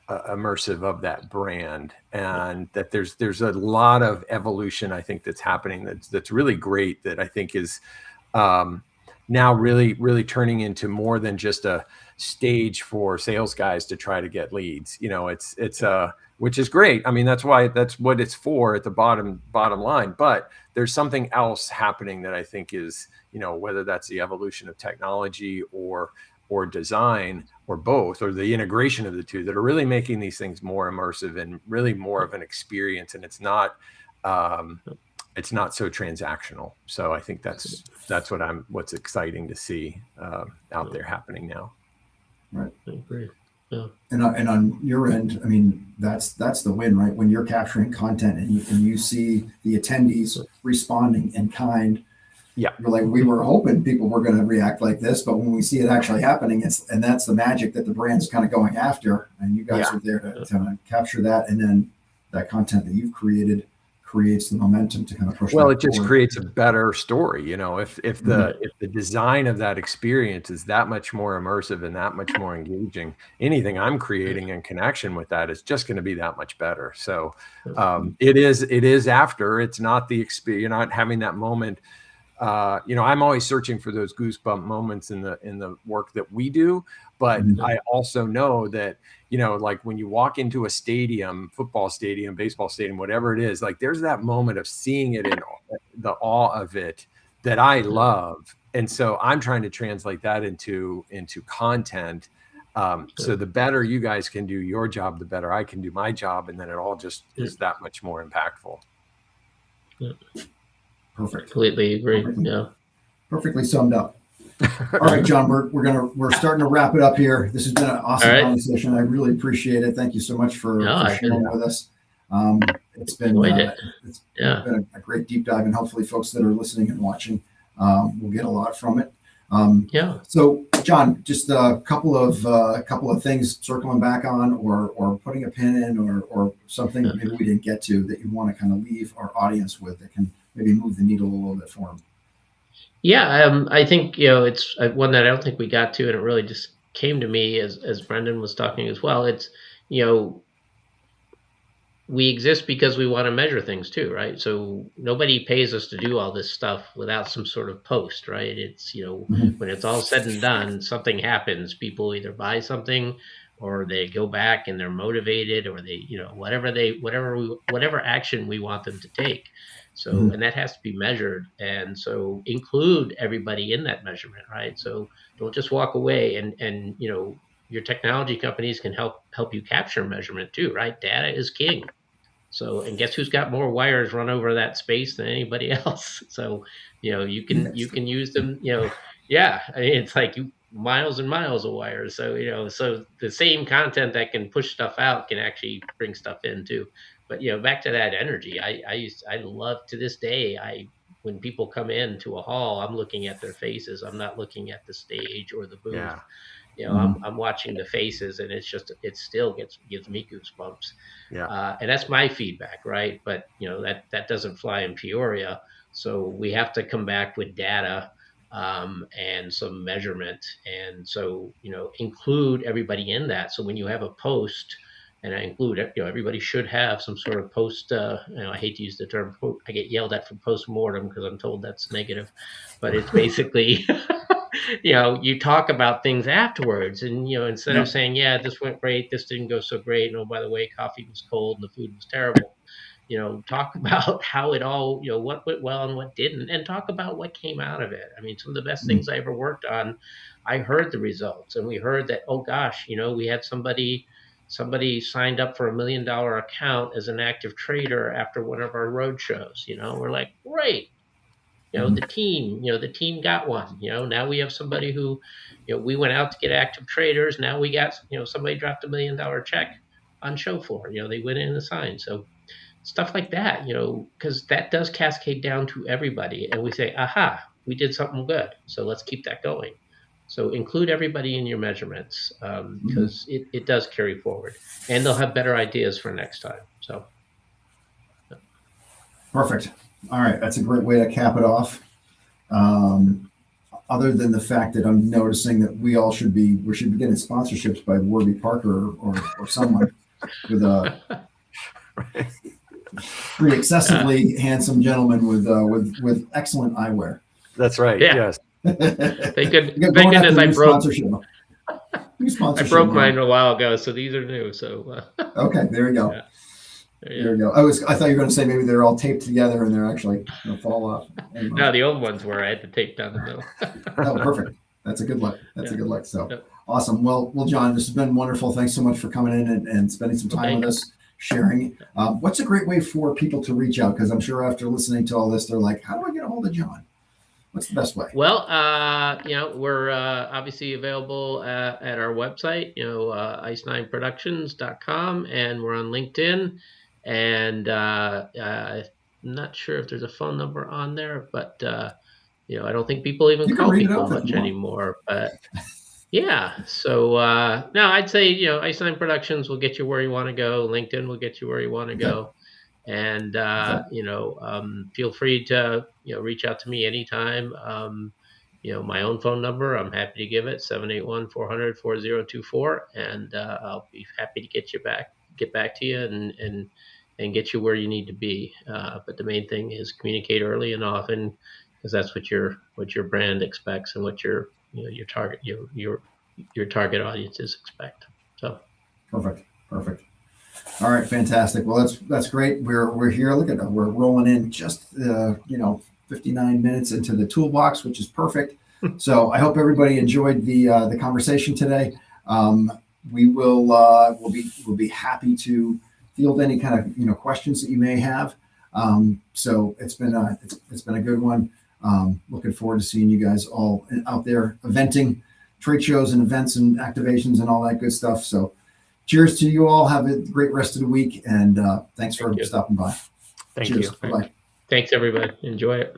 B: immersive of that brand, and that there's a lot of evolution I think that's happening that's really great, that I think is now really turning into more than just a stage for sales guys to try to get leads. It's which is great. I mean, that's what it's for at the bottom line. But there's something else happening that I think is, whether that's the evolution of technology or design or both, or the integration of the two, that are really making these things more immersive and really more of an experience. And it's not so transactional. So I think that's what's exciting to see out there happening now.
A: Right.
C: I agree. Yeah.
A: And on your end, I mean, that's the win, right? When you're capturing content and you see the attendees responding in kind.
B: Yeah.
A: You're like, we were hoping people were going to react like this, but when we see it actually happening, and that's the magic that the brand's kind of going after, and you guys are there to capture that, and then that content that you've created creates the momentum to kind of push.
B: Well, it just creates a better story. If the design of that experience is that much more immersive and that much more engaging, anything I'm creating in connection with that is just going to be that much better. So it is after. It's not the experience. You're not having that moment. I'm always searching for those goosebump moments in the work that we do, but I also know that, like when you walk into a stadium, football stadium, baseball stadium, whatever it is, like there's that moment of seeing it in the awe of it that I love. And so I'm trying to translate that into content. So the better you guys can do your job, the better I can do my job. And then it all just is that much more impactful.
C: Yeah.
A: Perfect.
C: Completely agree. Yeah.
A: Perfectly summed up. All right, John, we're starting to wrap it up here. This has been an awesome conversation. I really appreciate it. Thank you so much for sharing with us. It's been a great deep dive, and hopefully folks that are listening and watching will get a lot from it. So John, just a couple of things circling back on, or putting a pin in, or something that maybe we didn't get to that you want to kind of leave our audience with that can maybe move the needle a little bit for them.
C: Yeah, I think it's one that I don't think we got to, and it really just came to me as Brendon was talking as well. It's we exist because we want to measure things too, right? So nobody pays us to do all this stuff without some sort of post, right? It's when it's all said and done, something happens. People either buy something or they go back and they're motivated, or they, whatever action we want them to take. So, and that has to be measured. And so include everybody in that measurement, right? So don't just walk away, and your technology companies can help you capture measurement too, right? Data is king. So, and guess who's got more wires run over that space than anybody else? So, you can use them, yeah. I mean, it's like miles and miles of wires. So, so the same content that can push stuff out can actually bring stuff in too. But, back to that energy, I love, to this day, when people come into a hall, I'm looking at their faces. I'm not looking at the stage or the booth.
B: Yeah.
C: I'm watching the faces, and it still gives me goosebumps.
B: Yeah.
C: And that's my feedback, right? But that doesn't fly in Peoria, so we have to come back with data and some measurement, and so include everybody in that. So when you have a post, and I include everybody should have some sort of post. I hate to use the term. I get yelled at for post-mortem because I'm told that's negative, but it's basically. You talk about things afterwards, and instead of saying, yeah, this went great, this didn't go so great, and oh, by the way, coffee was cold and the food was terrible. Talk about how it all, what went well and what didn't, and talk about what came out of it. I mean, some of the best things I ever worked on, I heard the results, and we heard that, oh gosh, we had somebody signed up for $1 million account as an active trader after one of our road shows. We're like, great. The team got one. Now we have somebody who, we went out to get active traders. Now we got, somebody dropped $1 million check on show floor. They went in and signed. So stuff like that, because that does cascade down to everybody. And we say, aha, we did something good. So let's keep that going. So include everybody in your measurements, because it does carry forward, and they'll have better ideas for next time. So.
A: Perfect. All right, that's a great way to cap it off. Other than the fact that I'm noticing that we should be getting sponsorships by Warby Parker or someone with a pretty excessively handsome gentleman with excellent eyewear.
B: That's right.
C: Yeah.
B: Yes.
C: Thank goodness I broke mine a while ago, so these are new. So
A: okay, there we go.
C: Yeah.
A: There you go. I thought you were going to say maybe they're all taped together and they're actually going to fall off. Anyway.
C: No, the old ones were. I had to tape down the middle.
A: Oh, perfect. That's a good look. That's a good look. So awesome. Well, John, this has been wonderful. Thanks so much for coming in and spending some time with us, sharing. What's a great way for people to reach out? Because I'm sure after listening to all this, they're like, how do I get a hold of John? What's the best way?
C: Well, we're obviously available at our website, ice9productions.com, and we're on LinkedIn. And I'm not sure if there's a phone number on there, but I don't think people even call people much anymore. But yeah, so no, I'd say Ice9 Productions will get you where you want to go. LinkedIn will get you where you want to go. And feel free to reach out to me anytime. My own phone number, I'm happy to give it, 781-400-4024, and I'll be happy to get back to you and get you where you need to be. But the main thing is communicate early and often, because that's what your brand expects and what your target audiences expect. So
A: perfect. All right, fantastic. Well, that's great. We're here. Look at that. We're rolling in just 59 minutes into the toolbox, which is perfect. So I hope everybody enjoyed the conversation today. We'll be happy to field any kind of questions that you may have. So it's been a good one. Looking forward to seeing you guys all out there eventing, trade shows and events and activations and all that good stuff. So cheers to you all. Have a great rest of the week, and thanks for stopping by.
C: Thank you.
A: Bye.
C: Thanks everybody. Enjoy it.